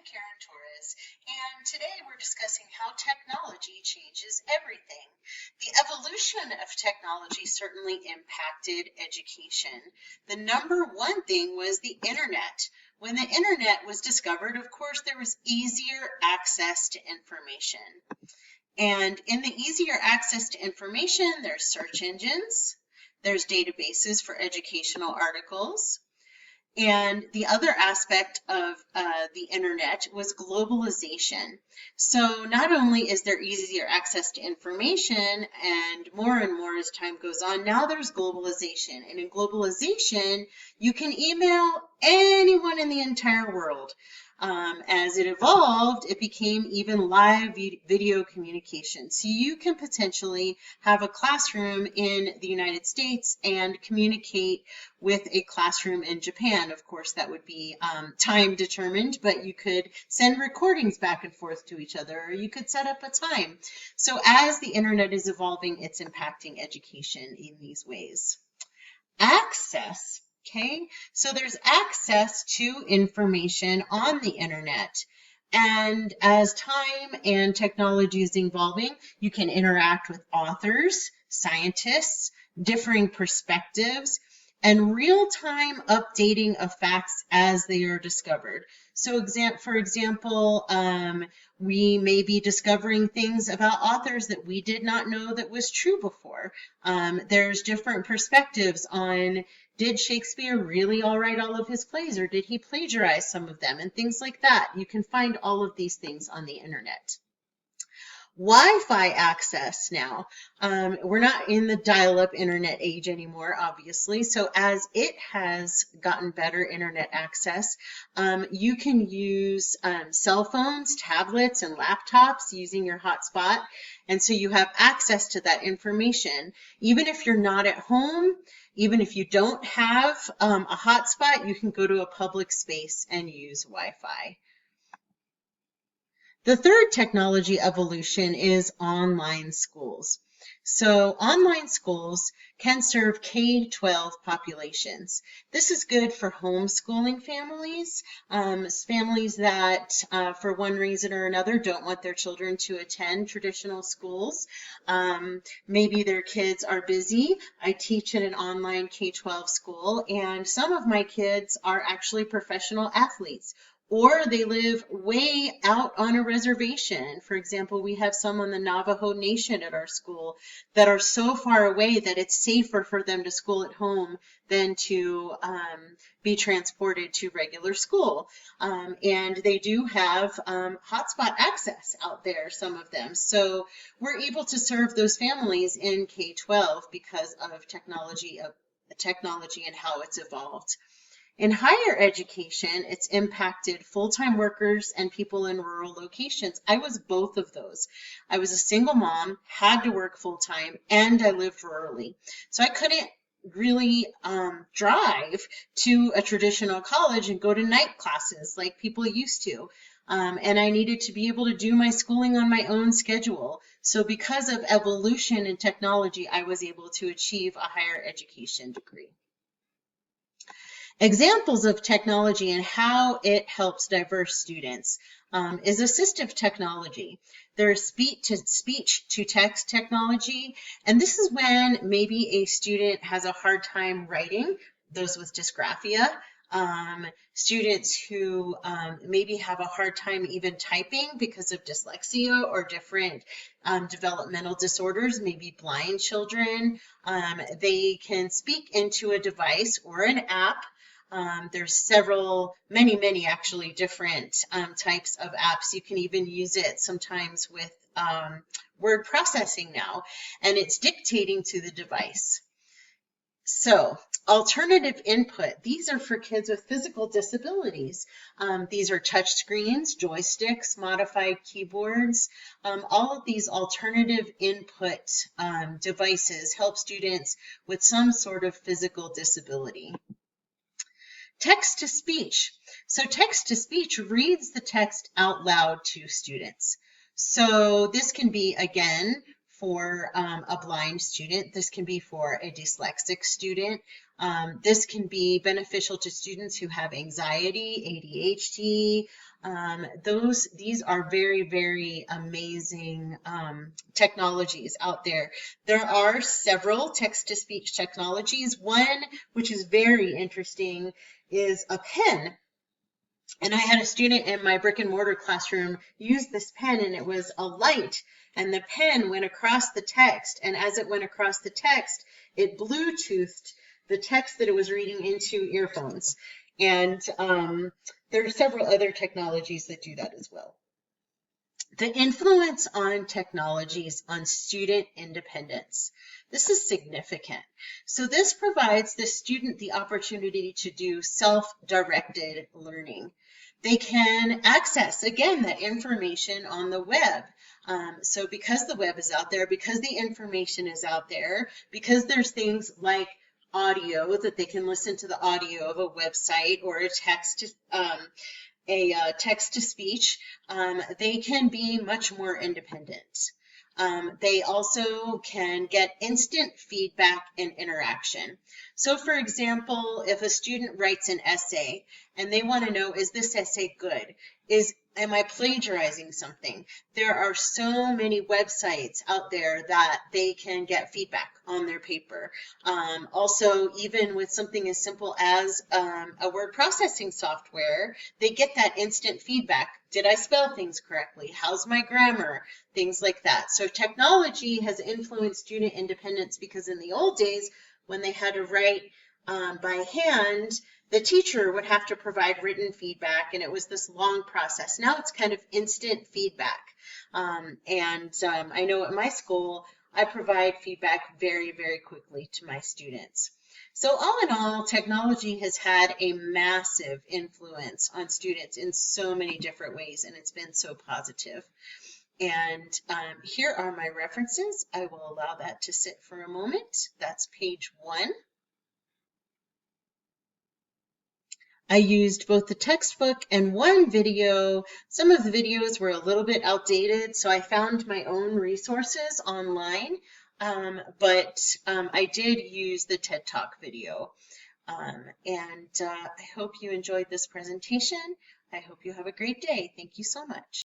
Karen Torres, and today we're discussing how technology changes everything. The evolution of technology certainly impacted education. The number one thing was the internet. When the internet was discovered, of course, there was easier access to information. And in the easier access to information, there's search engines, there's databases for educational articles. And the other aspect of the internet was globalization. So not only is there easier access to information and more as time goes on, now there's globalization. And in globalization, you can email anyone in the entire world. As it evolved, it became even live video communication. So you can potentially have a classroom in the United States and communicate with a classroom in Japan. Of course, that would be time determined, but you could send recordings back and forth to each other, or you could set up a time. So as the internet is evolving, it's impacting education in these ways. Access. Okay, so there's access to information on the internet. And as time and technology is evolving, you can interact with authors, scientists, differing perspectives, and real-time updating of facts as they are discovered. So for example, we may be discovering things about authors that we did not know that was true before. There's different perspectives on, did Shakespeare really all write all of his plays, or did he plagiarize some of them, and things like that. You can find all of these things on the internet. Wi-Fi access now. We're not in the dial-up internet age anymore, obviously. So as it has gotten better internet access, you can use cell phones, tablets, and laptops using your hotspot. And so you have access to that information. Even if you're not at home, even if you don't have a hotspot, you can go to a public space and use Wi-Fi. The third technology evolution is online schools. So online schools can serve K-12 populations. This is good for homeschooling families, families that for one reason or another don't want their children to attend traditional schools. Maybe their kids are busy. I teach at an online K-12 school, and some of my kids are actually professional athletes, or they live way out on a reservation. For example, we have some on the Navajo Nation at our school that are so far away that it's safer for them to school at home than to be transported to regular school. And they do have hotspot access out there, some of them. So we're able to serve those families in K-12 because of technology and how it's evolved. In higher education, it's impacted full-time workers and people in rural locations. I was both of those. I was a single mom, had to work full-time, and I lived rurally. So I couldn't really drive to a traditional college and go to night classes like people used to. And I needed to be able to do my schooling on my own schedule. So because of evolution and technology, I was able to achieve a higher education degree. Examples of technology and how it helps diverse students is assistive technology. There's speech-to-text technology, and this is when maybe a student has a hard time writing, those with dysgraphia, students who maybe have a hard time even typing because of dyslexia or different developmental disorders, maybe blind children. They can speak into a device or an app. There's many actually different types of apps. You can even use it sometimes with word processing now, and it's dictating to the device. So alternative input, these are for kids with physical disabilities. These are touch screens, joysticks, modified keyboards. All of these alternative input devices help students with some sort of physical disability. Text-to-speech. So text-to-speech reads the text out loud to students. So this can be, again, for a blind student. This can be for a dyslexic student. This can be beneficial to students who have anxiety, ADHD. These are very, very amazing technologies out there. There are several text-to-speech technologies. One, which is very interesting, is a pen. And I had a student in my brick and mortar classroom use this pen, and it was a light, and the pen went across the text. And as it went across the text, it Bluetoothed the text that it was reading into earphones. And there are several other technologies that do that as well. The influence on technologies on student independence. This is significant. So this provides the student the opportunity to do self-directed learning. They can access, again, that information on the web. So because the web is out there, because the information is out there, because there's things like audio that they can listen to the audio of a website or a text-to-speech, they can be much more independent. They also can get instant feedback and interaction. So for example, if a student writes an essay and they want to know, is this essay good? Am I plagiarizing something? There are so many websites out there that they can get feedback on their paper. Also, even with something as simple as a word processing software, they get that instant feedback. Did I spell things correctly? How's my grammar? Things like that. So technology has influenced student independence because in the old days, when they had to write by hand, the teacher would have to provide written feedback, and it was this long process. Now it's kind of instant feedback. I know at my school, I provide feedback very, very quickly to my students. So all in all, technology has had a massive influence on students in so many different ways, and it's been so positive. And here are my references. I will allow that to sit for a moment. That's page 1. I used both the textbook and one video. Some of the videos were a little bit outdated, so I found my own resources online, but I did use the TED Talk video. I hope you enjoyed this presentation. I hope you have a great day. Thank you so much.